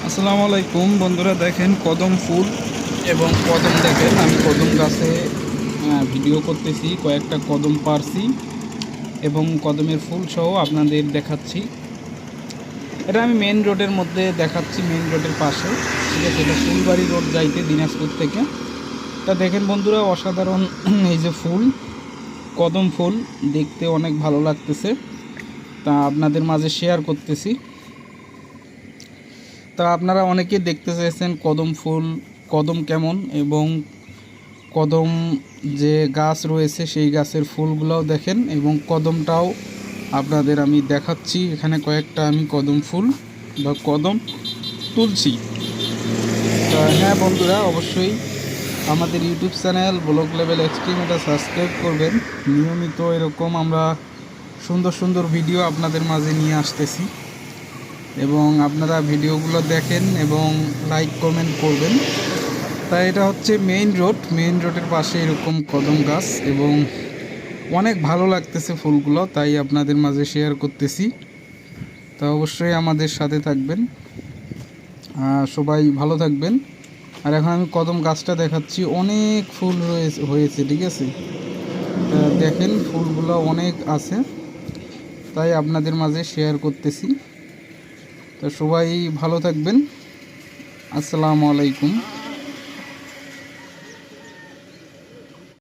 আসসালামু আলাইকুম বন্ধুরা, দেখেন কদম ফুল এবং কদম। দেখেন আমি কদম গাছে ভিডিও করতেছি, কয়েকটা কদম পারছি এবং কদমের ফুল সহ আপনাদের দেখাচ্ছি। এটা আমি মেন রোডের মধ্যে দেখাচ্ছি, মেন রোডের পাশে, ঠিক আছে। এটা ফুলবাড়ি রোড যাইতে দিনাজপুর থেকে। তা দেখেন বন্ধুরা, অসাধারণ এই যে ফুল, কদম ফুল দেখতে অনেক ভালো লাগতেছে, তা আপনাদের মাঝে শেয়ার করতেছি। তা আপনারা অনেকে দেখতে চাইছেন কদম ফুল, কদম কেমন, এবং কদম যে গাছ রয়েছে সেই গাছের ফুলগুলোও দেখেন এবং কদমটাও আপনাদের আমি দেখাচ্ছি। এখানে কয়েকটা আমি কদম ফুল বা কদম তুলছি। তা হ্যাঁ বন্ধুরা, অবশ্যই আমাদের YouTube channel blog level extreme এটা সাবস্ক্রাইব করবেন। নিয়মিত এরকম আমরা সুন্দর সুন্দর ভিডিও আপনাদের মাঝে নিয়ে আসতেছি এবং আপনারা ভিডিওগুলো দেখেন এবং লাইক কমেন্ট করবেন। তাই এটা হচ্ছে মেইন রোড, মেইন রোডের পাশে এরকম কদম গাছ এবং অনেক ভালো লাগতেছে ফুলগুলো, তাই আপনাদের মাঝে শেয়ার করতেছি। তা অবশ্যই আমাদের সাথে থাকবেন, সবাই ভালো থাকবেন। আর এখন আমি কদম গাছটা দেখাচ্ছি, অনেক ফুল হয়েছে, ঠিক আছে। তা দেখেন ফুলগুলো অনেক আছে, তাই আপনাদের মাঝে শেয়ার করতেছি। তো সবাই ভালো থাকবেন। আসসালামু আলাইকুম।